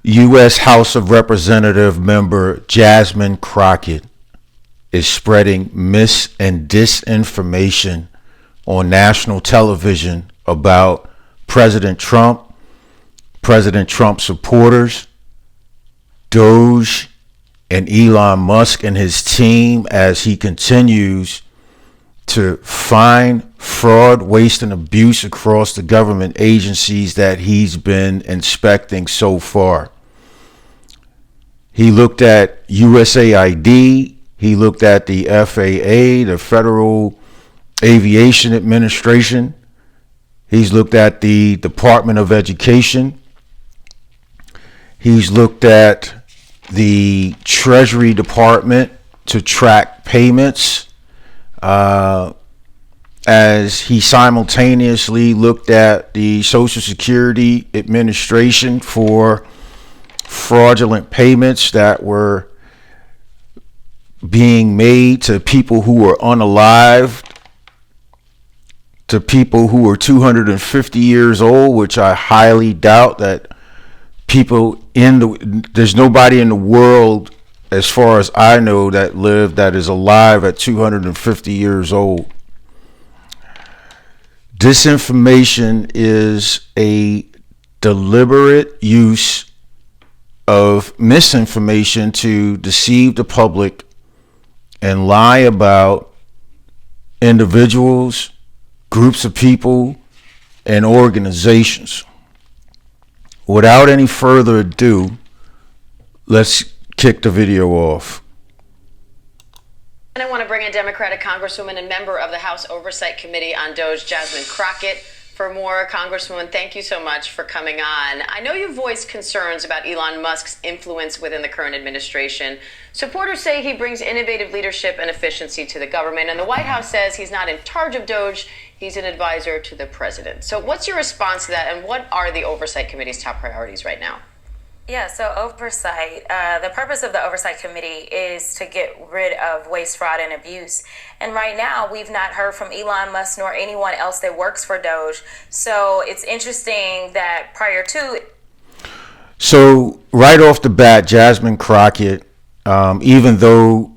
U.S. House of Representative member Jasmine Crockett is spreading mis and disinformation on national television about President Trump, President Trump supporters, Doge, and Elon Musk and his team as he continues to find fraud, waste, and abuse across the government agencies that he's been inspecting so far. He looked at USAID, he looked at the FAA, the Federal Aviation Administration, he's looked at the Department of Education, he's looked at the Treasury Department to track payments, as he simultaneously looked at the Social Security Administration for fraudulent payments that were being made to people who were unalived, to people who were 250 years old, which I highly doubt that there's nobody in the world, as far as I know, that is alive at 250 years old. Disinformation is a deliberate use of misinformation to deceive the public and lie about individuals, groups of people, and organizations. Without any further ado, let's kick the video off. And I want to bring in Democratic Congresswoman and member of the House Oversight Committee on DOGE, Jasmine Crockett, for more. Congresswoman, thank you so much for coming on. I know you voiced concerns about Elon Musk's influence within the current administration. Supporters say he brings innovative leadership and efficiency to the government, and the White House says he's not in charge of DOGE, he's an advisor to the president. So what's your response to that, and what are the Oversight Committee's top priorities right now? Yeah, so oversight, the purpose of the Oversight Committee is to get rid of waste, fraud, and abuse. And right now, we've not heard from Elon Musk nor anyone else that works for Doge. So it's interesting that prior to... So right off the bat, Jasmine Crockett, even though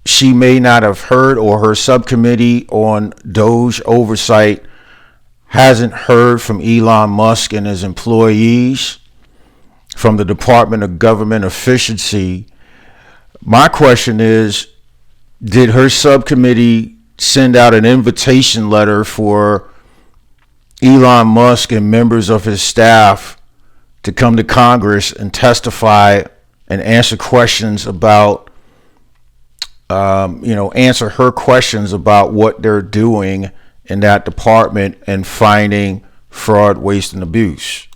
she may not have heard, or her subcommittee on Doge oversight hasn't heard from Elon Musk and his employees, from the Department of Government Efficiency, my question is, did her subcommittee send out an invitation letter for Elon Musk and members of his staff to come to Congress and testify and answer questions about, answer her questions about what they're doing in that department and finding fraud, waste, and abuse?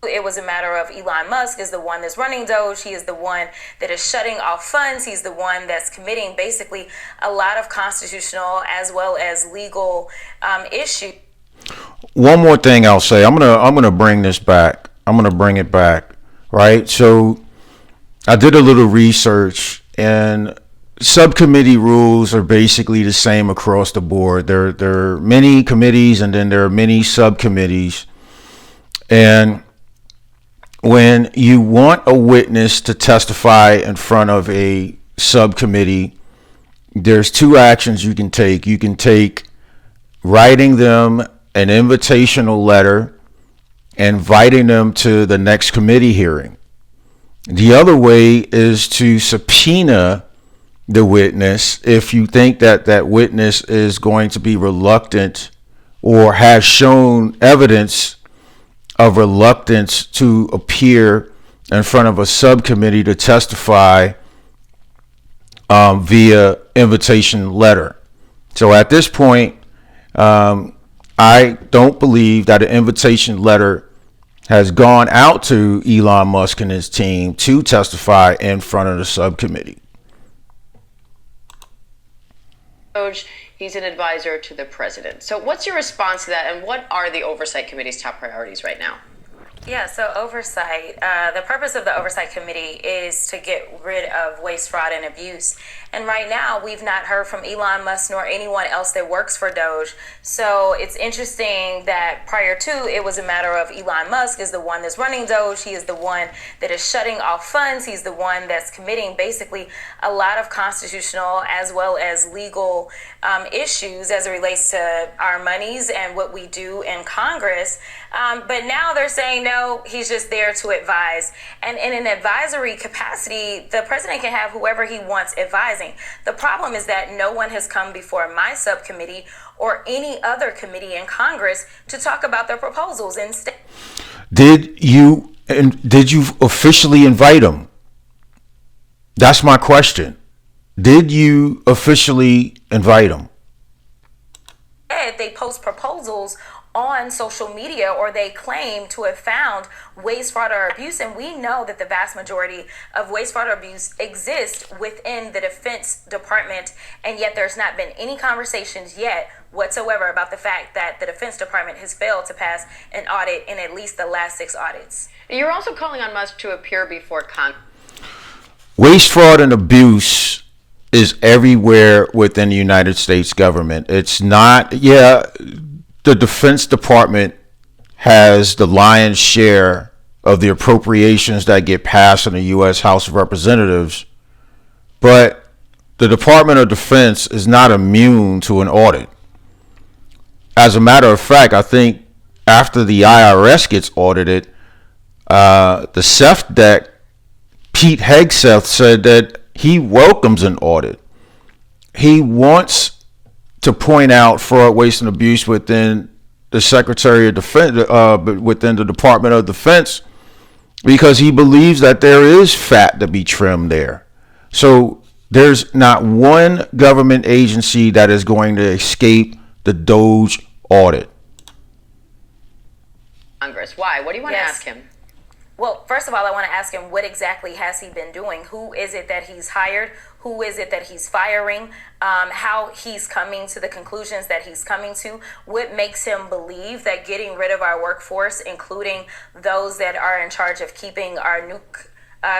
It was a matter of Elon Musk is the one that's running Doge. He is the one that is shutting off funds. He's the one that's committing basically a lot of constitutional as well as legal issues. One more thing I'll say. I'm gonna bring this back. I'm gonna bring it back. Right. So I did a little research, and subcommittee rules are basically the same across the board. There are many committees, and then there are many subcommittees, and when you want a witness to testify in front of a subcommittee, there's two actions you can take. You can take writing them an invitational letter, inviting them to the next committee hearing. The other way is to subpoena the witness if you think that that witness is going to be reluctant or has shown evidence of reluctance to appear in front of a subcommittee to testify via invitation letter. So at this point, I don't believe that an invitation letter has gone out to Elon Musk and his team to testify in front of the subcommittee. He's an advisor to the president. So what's your response to that, and what are the Oversight Committee's top priorities right now? Yeah, so oversight, the purpose of the Oversight Committee is to get rid of waste, fraud, and abuse. And right now, we've not heard from Elon Musk nor anyone else that works for Doge. So it's interesting that prior to, it was a matter of Elon Musk is the one that's running Doge. He is the one that is shutting off funds. He's the one that's committing basically a lot of constitutional as well as legal issues as it relates to our monies and what we do in Congress. But now they're saying, no, he's just there to advise. And in an advisory capacity, the president can have whoever he wants advising. The problem is that no one has come before my subcommittee or any other committee in Congress to talk about their proposals. Instead, Did you officially invite him? That's my question. Did you officially invite him? they post proposals on social media, or they claim to have found waste, fraud, or abuse. And we know that the vast majority of waste, fraud, or abuse exists within the Defense Department, and yet there's not been any conversations yet whatsoever about the fact that the Defense Department has failed to pass an audit in at least the last 6 audits. You're also calling on Musk to appear before Congress. Waste, fraud, and abuse is everywhere within the United States government. It's not, the Defense Department has the lion's share of the appropriations that get passed in the U.S. House of Representatives, but the Department of Defense is not immune to an audit. As a matter of fact, I think after the IRS gets audited, the SEFDEC, Pete Hegseth, said that he welcomes an audit. He wants to point out fraud, waste, and abuse within the Secretary of Defense, within the Department of Defense, because he believes that there is fat to be trimmed there. So there's not one government agency that is going to escape the Doge audit. Congress. Why? What do you want to ask him? Well, first of all, I want to ask him, what exactly has he been doing? Who is it that he's hired? Who is it that he's firing? How he's coming to the conclusions that he's coming to? What makes him believe that getting rid of our workforce, including those that are in charge of keeping our nuke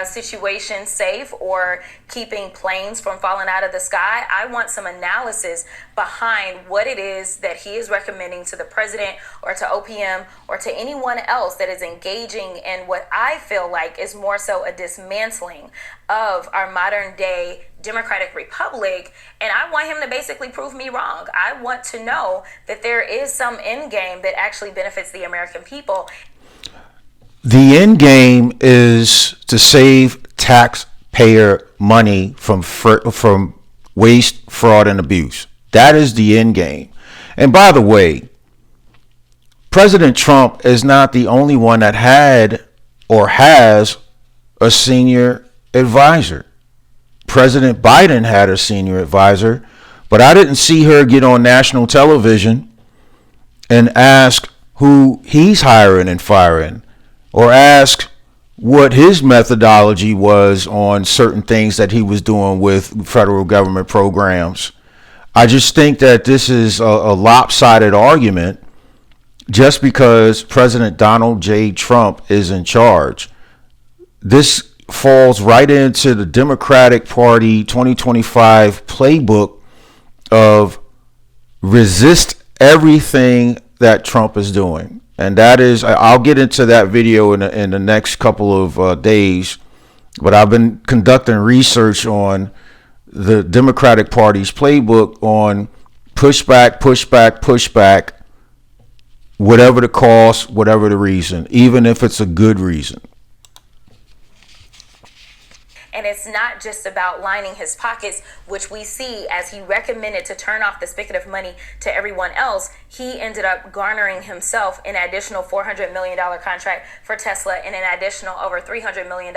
situation safe or keeping planes from falling out of the sky? I want some analysis behind what it is that he is recommending to the president or to OPM or to anyone else that is engaging in what I feel like is more so a dismantling of our modern day democratic republic. And I want him to basically prove me wrong. I want to know that there is some end game that actually benefits the American people. The end game is to save taxpayer money from waste, fraud, and abuse. That is the end game. And by the way, President Trump is not the only one that had or has a senior advisor. President Biden had a senior advisor, but I didn't see her get on national television and ask who he's hiring and firing, or ask what his methodology was on certain things that he was doing with federal government programs. I just think that this is a lopsided argument just because President Donald J. Trump is in charge. This falls right into the Democratic Party 2025 playbook of resist everything that Trump is doing. And that is, I'll get into that video in the next couple of days, but I've been conducting research on the Democratic Party's playbook on pushback, pushback, pushback, whatever the cost, whatever the reason, even if it's a good reason. And it's not just about lining his pockets, which we see as he recommended to turn off the spigot of money to everyone else. He ended up garnering himself an additional $400 million contract for Tesla and an additional over $300 million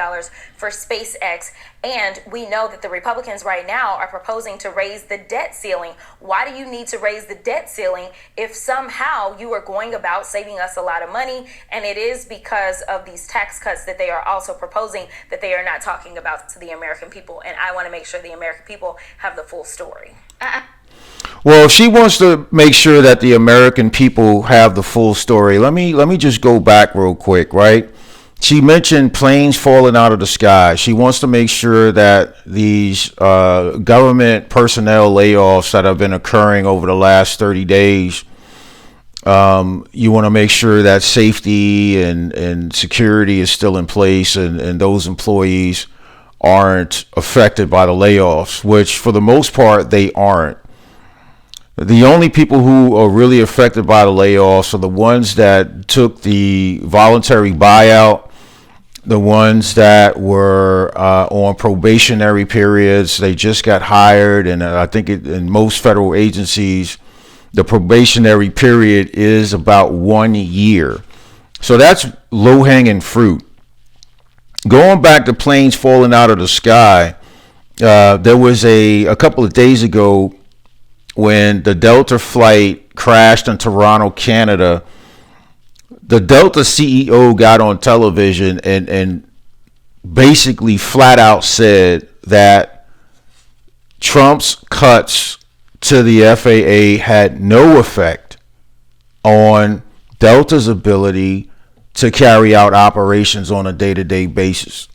for SpaceX. And we know that the Republicans right now are proposing to raise the debt ceiling. Why do you need to raise the debt ceiling if somehow you are going about saving us a lot of money? And it is because of these tax cuts that they are also proposing that they are not talking about to the American people. And I want to make sure the American people have the full story. Well, if she wants to make sure that the American people have the full story, let me just go back real quick, right? She mentioned planes falling out of the sky. She wants to make sure that these government personnel layoffs that have been occurring over the last 30 days, you want to make sure that safety and security is still in place, and those employees aren't affected by the layoffs, which for the most part they aren't. The only people who are really affected by the layoffs are the ones that took the voluntary buyout, the ones that were on probationary periods. They just got hired, and I think in most federal agencies, the probationary period is about 1 year. So that's low-hanging fruit. Going back to planes falling out of the sky, there was a couple of days ago when the Delta flight crashed in Toronto, Canada. The Delta CEO got on television and basically flat out said that Trump's cuts to the FAA had no effect on Delta's ability to carry out operations on a day-to-day basis.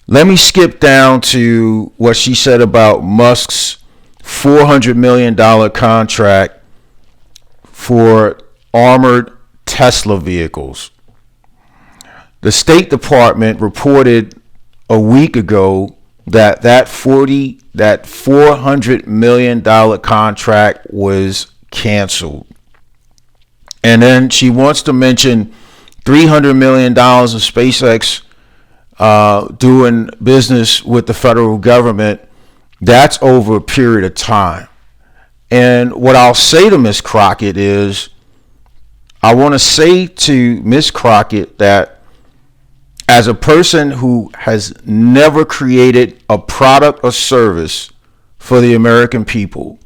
Let me skip down to what she said about Musk's $400 million contract for armored Tesla vehicles. The State Department reported a week ago that $400 million contract was canceled. And then she wants to mention $300 million of SpaceX doing business with the federal government. That's over a period of time. And what I'll say to Ms. Crockett is, I want to say to Ms. Crockett that as a person who has never created a product or service for the American people,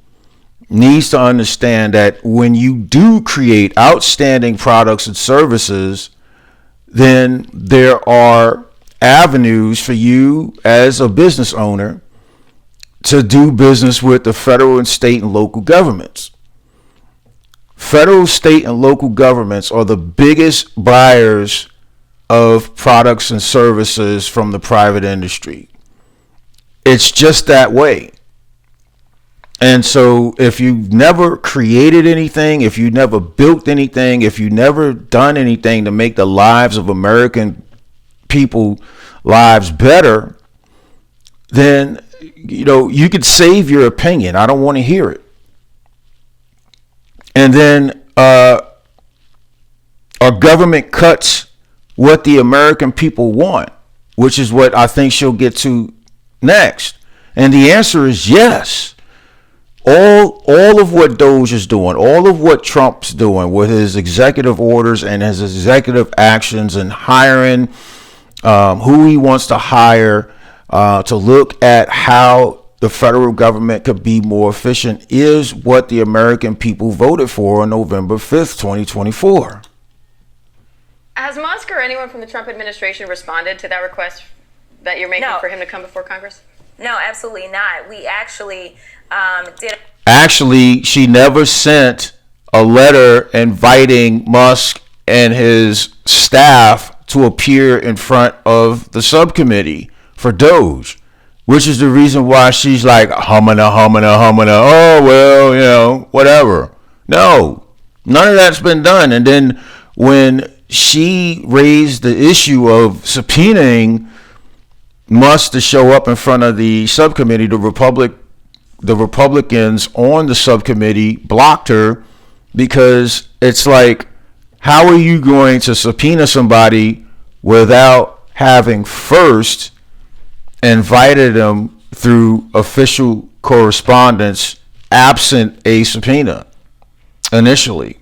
needs to understand that when you do create outstanding products and services, then there are avenues for you as a business owner to do business with the federal and state and local governments. Federal, state, and local governments are the biggest buyers of products and services from the private industry. It's just that way. And so if you've never created anything, if you never built anything, if you never done anything to make the lives of American people lives better, then you could save your opinion. I don't want to hear it. And then our government cuts what the American people want, which is what I think she'll get to next. And the answer is yes. All of what Doge is doing, all of what Trump's doing with his executive orders and his executive actions and hiring who he wants to hire to look at how the federal government could be more efficient is what the American people voted for on November 5th, 2024. Has Musk or anyone from the Trump administration responded to that request that you're making for him to come before Congress? No, absolutely not. We actually did. Actually, she never sent a letter inviting Musk and his staff to appear in front of the subcommittee for Doge, which is the reason why she's like, humana. Oh, well, whatever. No, none of that's been done. And then when she raised the issue of subpoenaing Musk to show up in front of the subcommittee, the Republicans on the subcommittee blocked her, because it's like, how are you going to subpoena somebody without having first invited them through official correspondence absent a subpoena initially?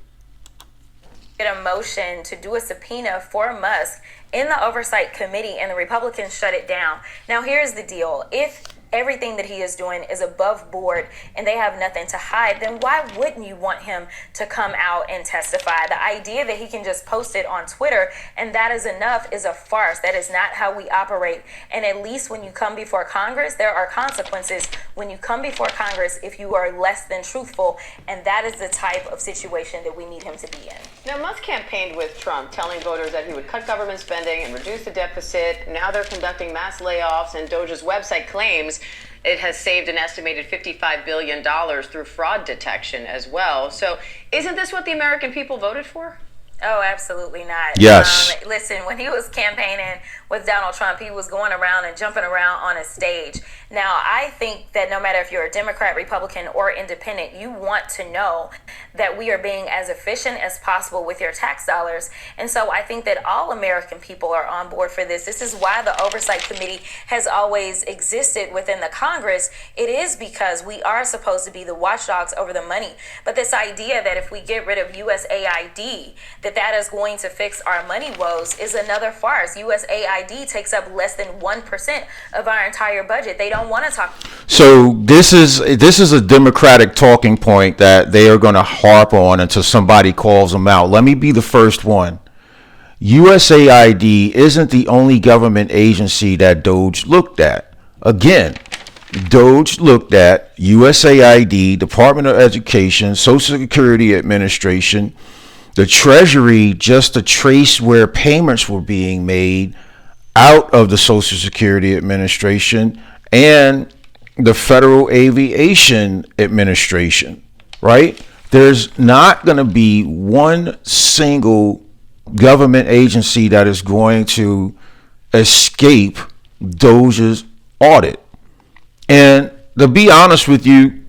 A motion to do a subpoena for Musk in the Oversight Committee, and the Republicans shut it down. Now, here's the deal. If everything that he is doing is above board and they have nothing to hide, then why wouldn't you want him to come out and testify? The idea that he can just post it on Twitter and that is enough is a farce. That is not how we operate. And at least when you come before Congress, there are consequences when you come before Congress if you are less than truthful. And that is the type of situation that we need him to be in. Now, Musk campaigned with Trump, telling voters that he would cut government spending and reduce the deficit. Now they're conducting mass layoffs, and Doge's website claims it has saved an estimated $55 billion through fraud detection as well. So isn't this what the American people voted for? Oh, absolutely not. Yes. Listen, when he was campaigning with Donald Trump, he was going around and jumping around on a stage. Now, I think that no matter if you're a Democrat, Republican, or independent, you want to know that we are being as efficient as possible with your tax dollars. And so I think that all American people are on board for this. This is why the Oversight Committee has always existed within the Congress. It is because we are supposed to be the watchdogs over the money. But this idea that if we get rid of USAID, that is going to fix our money woes is another farce. USAID takes up less than 1% of our entire budget. They don't want to talk. So this is a Democratic talking point that they are going to harp on until somebody calls them out. Let me be the first one. USAID isn't the only government agency that Doge looked at. Again, Doge looked at USAID, Department of Education, Social Security Administration, the Treasury, just to trace where payments were being made out of the Social Security Administration, and the Federal Aviation Administration, right? There's not going to be one single government agency that is going to escape Doge's audit. And to be honest with you,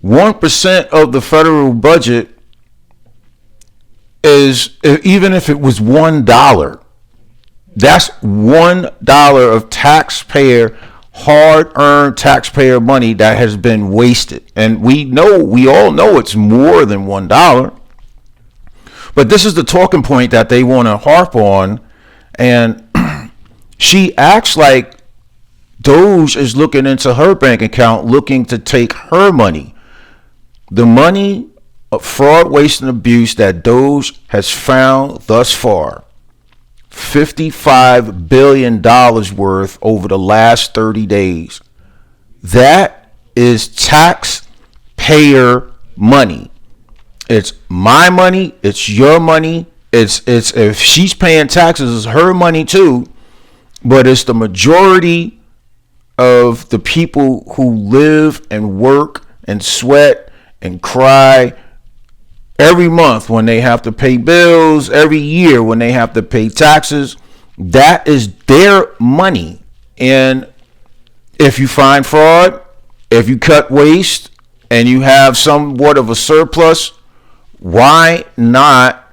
1% of the federal budget is, even if it was $1, that's $1 of taxpayer, hard-earned taxpayer money that has been wasted. And we all know it's more than $1. But this is the talking point that they want to harp on. And she acts like Doge is looking into her bank account, looking to take her money. The money of fraud, waste, and abuse that Doge has found thus far, $55 billion worth over the last 30 days. That is taxpayer money. It's my money. It's your money. It's if she's paying taxes, it's her money too. But it's the majority of the people who live and work and sweat and cry every month when they have to pay bills, every year when they have to pay taxes. That is their money. And if you find fraud, if you cut waste, and you have somewhat of a surplus, why not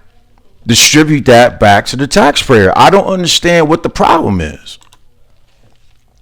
distribute that back to the taxpayer? I don't understand what the problem is.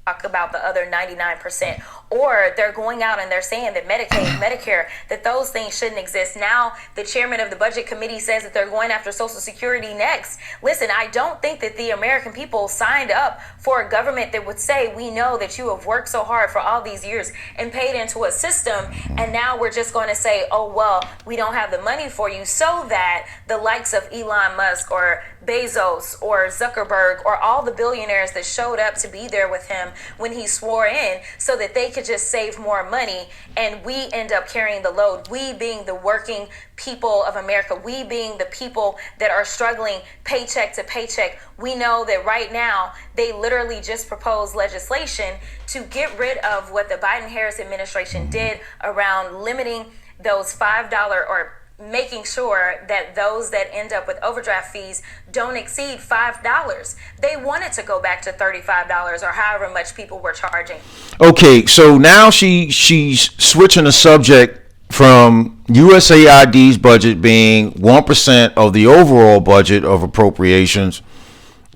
Talk about the other 99%, or they're going out and they're saying that Medicaid, Medicare, that those things shouldn't exist. Now the chairman of the budget committee says that they're going after Social Security next. Listen, I don't think that the American people signed up for a government that would say, we know that you have worked so hard for all these years and paid into a system, and now we're just going to say, oh, well, we don't have the money for you, so that the likes of Elon Musk or Bezos or Zuckerberg or all the billionaires that showed up to be there with him when he swore in, so that they could just save more money, and we end up carrying the load. We being the working people of America, we being the people that are struggling paycheck to paycheck. We know that right now they literally just proposed legislation to get rid of what the Biden-Harris administration did around limiting those $5 or making sure that those that end up with overdraft fees don't exceed $5. They wanted to go back to $35 or however much people were charging. Okay, so now she's switching the subject from USAID's budget being 1% of the overall budget of appropriations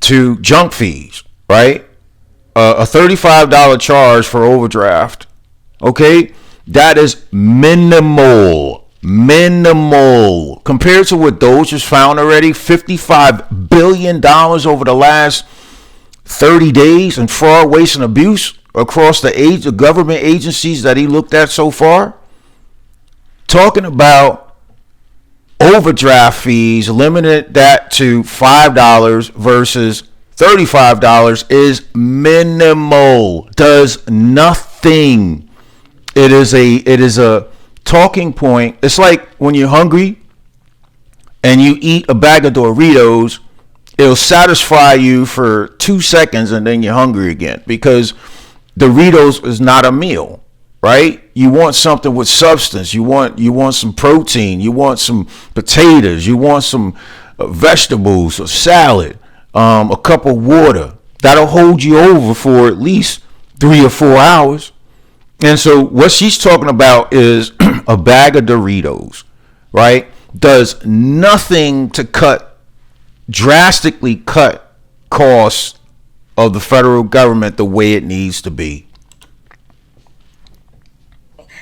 to junk fees, right? A $35 charge for overdraft. Okay, that is minimal compared to what Doge has found already. $55 billion over the last 30 days in fraud, waste, and abuse. across the government agencies that he looked at so far, talking about overdraft fees, limited that to $5 versus $35 is minimal, does nothing. It is a talking point. It's like when you're hungry and you eat a bag of Doritos, it'll satisfy you for 2 seconds and then you're hungry again, because Doritos is not a meal, right? You want something with substance. You want some protein. You want some potatoes. You want some vegetables, a salad, a cup of water. That'll hold you over for at least 3 or 4 hours. And so what she's talking about is a bag of Doritos, right? Does nothing to drastically cut costs of the federal government the way it needs to be.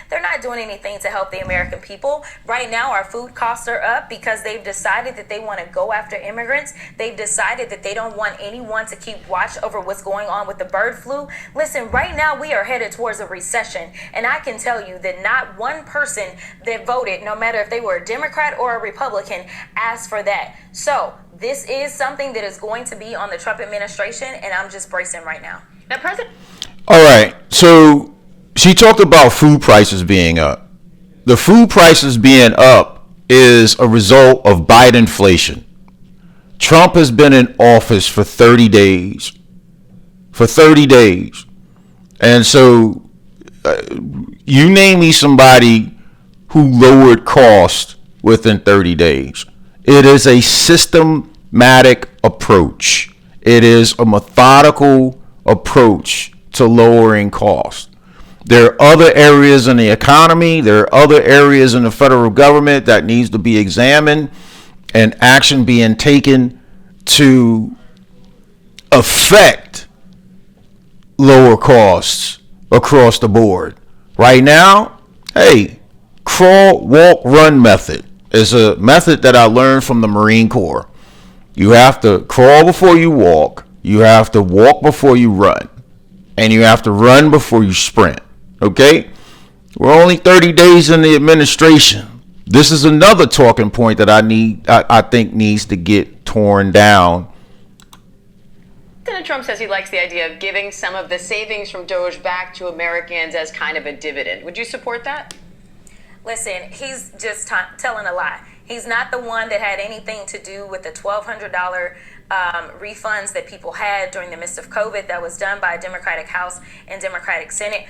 They're not doing anything to help the American people. Right now, our food costs are up because they've decided that they want to go after immigrants. They've decided that they don't want anyone to keep watch over what's going on with the bird flu. Listen, right now we are headed towards a recession. And I can tell you that not one person that voted, no matter if they were a Democrat or a Republican, asked for that. So this is something that is going to be on the Trump administration, and I'm just bracing right now. Now, President. All right. So she talked about food prices being up. The food prices being up is a result of Bidenflation. Trump has been in office for 30 days. For 30 days. And so you name me somebody who lowered cost within 30 days. It is a systematic approach. It is a methodical approach to lowering cost. There are other areas in the economy, there are other areas in the federal government that needs to be examined and action being taken to affect lower costs across the board. Right now, hey, crawl, walk, run method is a method that I learned from the Marine Corps. You have to crawl before you walk, you have to walk before you run, and you have to run before you sprint. Okay? We're only 30 days in the administration. This is another talking point that I think needs to get torn down. President Trump says he likes the idea of giving some of the savings from Doge back to Americans as kind of a dividend. Would you support that? Listen, he's just telling a lie. He's not the one that had anything to do with the $1,200 refunds that people had during the midst of COVID. That was done by a Democratic House and Democratic Senate.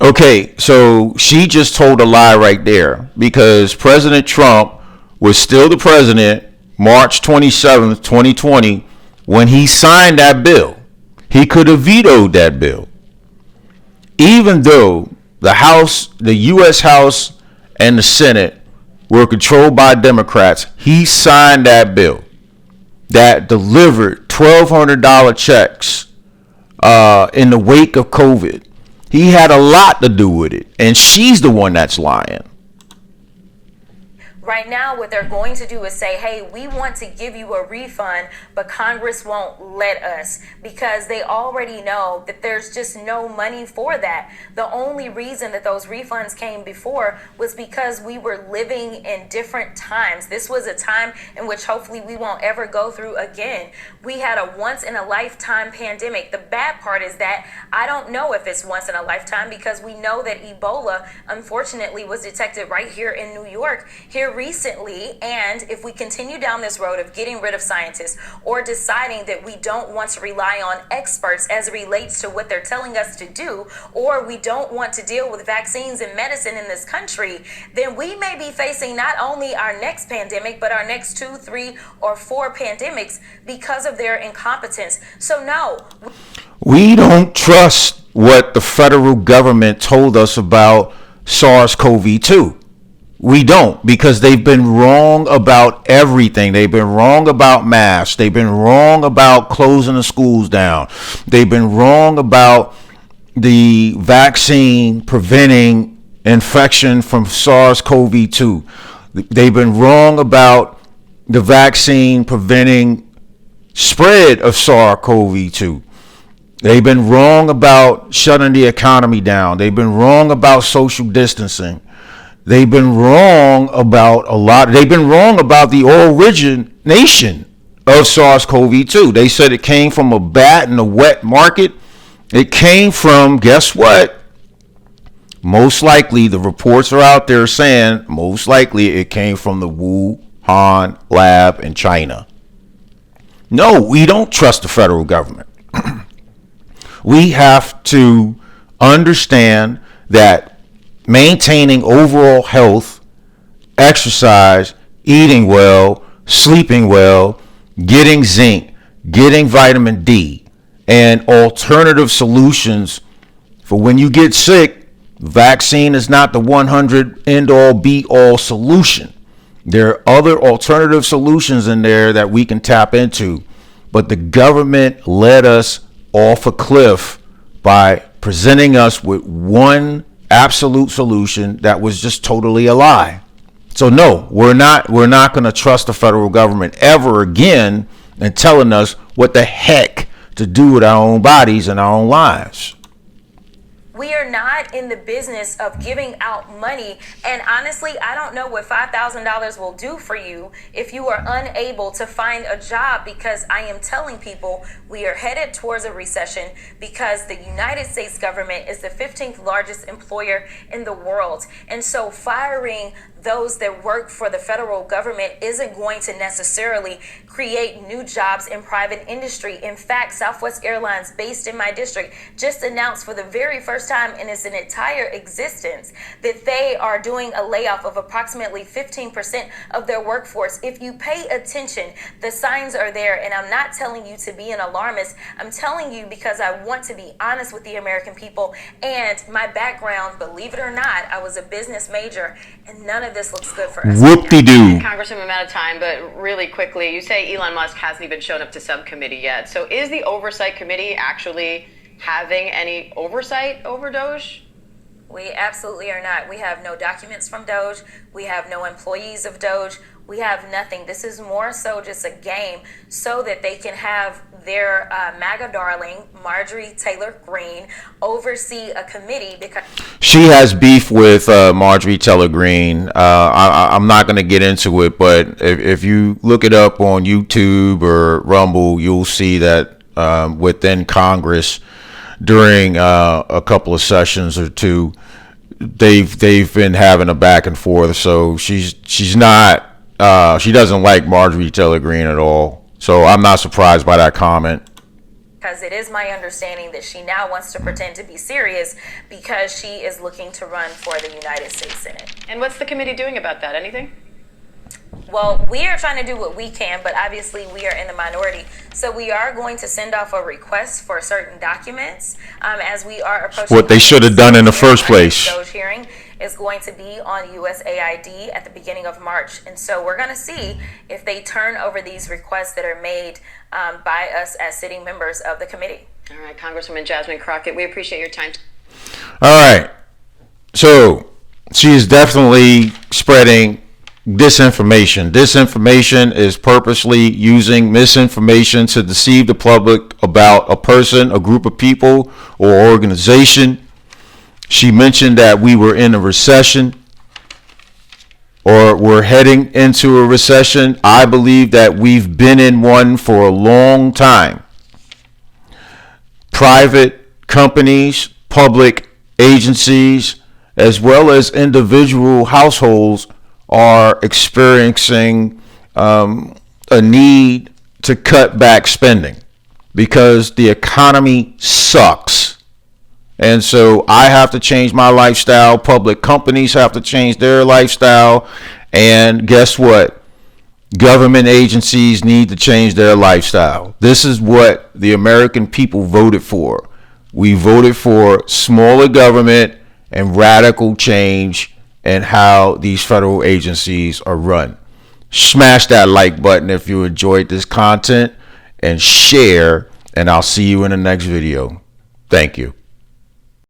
Okay, so she just told a lie right there, because President Trump was still the president March 27th, 2020, when he signed that bill. He could have vetoed that bill. Even though the House, the U.S. House and the Senate were controlled by Democrats, he signed that bill that delivered $1,200 checks in the wake of COVID. He had a lot to do with it, and she's the one that's lying. Right now, what they're going to do is say, hey, we want to give you a refund, but Congress won't let us, because they already know that there's just no money for that. The only reason that those refunds came before was because we were living in different times. This was a time in which hopefully we won't ever go through again. We had a once-in-a-lifetime pandemic. The bad part is that I don't know if it's once in a lifetime, because we know that Ebola, unfortunately, was detected right here in New York here recently. And if we continue down this road of getting rid of scientists or deciding that we don't want to rely on experts as it relates to what they're telling us to do, or we don't want to deal with vaccines and medicine in this country, then we may be facing not only our next pandemic, but our next 2, 3, or 4 pandemics because of their incompetence. So no. We don't trust what the federal government told us about SARS-CoV-2. We don't, because they've been wrong about everything. They've been wrong about masks. They've been wrong about closing the schools down. They've been wrong about the vaccine preventing infection from SARS-CoV-2. They've been wrong about the vaccine preventing spread of SARS-CoV-2. They've been wrong about shutting the economy down. They've been wrong about social distancing. They've been wrong about a lot. They've been wrong about the origination of SARS-CoV-2. They said it came from a bat in a wet market. It came from, guess what? Most likely, the reports are out there saying, most likely it came from the Wuhan lab in China. No, we don't trust the federal government. We have to understand that maintaining overall health, exercise, eating well, sleeping well, getting zinc, getting vitamin D, and alternative solutions for when you get sick. Vaccine is not the 100 end-all be-all solution. There are other alternative solutions in there that we can tap into, but the government led us off a cliff by presenting us with one absolute solution that was just totally a lie. So no, we're not going to trust the federal government ever again and telling us what the heck to do with our own bodies and our own lives. We are not in the business of giving out money. And honestly, I don't know what $5,000 will do for you if you are unable to find a job, because I am telling people we are headed towards a recession because the United States government is the 15th largest employer in the world. And so firing those that work for the federal government isn't going to necessarily create new jobs in private industry. In fact, Southwest Airlines, based in my district, just announced for the very first time in its entire existence that they are doing a layoff of approximately 15% of their workforce. If you pay attention, the signs are there, and I'm not telling you to be an alarmist. I'm telling you because I want to be honest with the American people. And my background, believe it or not, I was a business major, and none of this looks good for us. Whoop-de-doo. Congressman, I'm out of time, but really quickly, you say Elon Musk hasn't even shown up to subcommittee yet. So is the Oversight Committee actually having any oversight over Doge? We absolutely are not. We have no documents from Doge. We have no employees of Doge. We have nothing. This is more so just a game so that they can have their MAGA darling, Marjorie Taylor Greene, oversee a committee because she has beef with Marjorie Taylor Greene. I'm not going to get into it, but if you look it up on YouTube or Rumble, you'll see that within Congress during a couple of sessions or two, they've been having a back and forth. So she's not. She doesn't like Marjorie Taylor Greene at all. So I'm not surprised by that comment. Because it is my understanding that she now wants to pretend to be serious because she is looking to run for the United States Senate. And what's the committee doing about that? Anything? Well, we are trying to do what we can, but obviously we are in the minority. So we are going to send off a request for certain documents as we are approaching. What they should have done in the first place. Doge hearing is going to be on USAID at the beginning of March. And so we're going to see if they turn over these requests that are made by us as sitting members of the committee. All right, Congresswoman Jasmine Crockett, we appreciate your time. All right. So she is definitely spreading disinformation. Disinformation is purposely using misinformation to deceive the public about a person, a group of people, or organization. She mentioned that we were in a recession or we're heading into a recession. I believe that we've been in one for a long time. Private companies, public agencies, as well as individual households are experiencing a need to cut back spending because the economy sucks. And so I have to change my lifestyle. Public companies have to change their lifestyle. And guess what? Government agencies need to change their lifestyle. This is what the American people voted for. We voted for smaller government and radical change in how these federal agencies are run. Smash that like button if you enjoyed this content and share, and I'll see you in the next video. Thank you.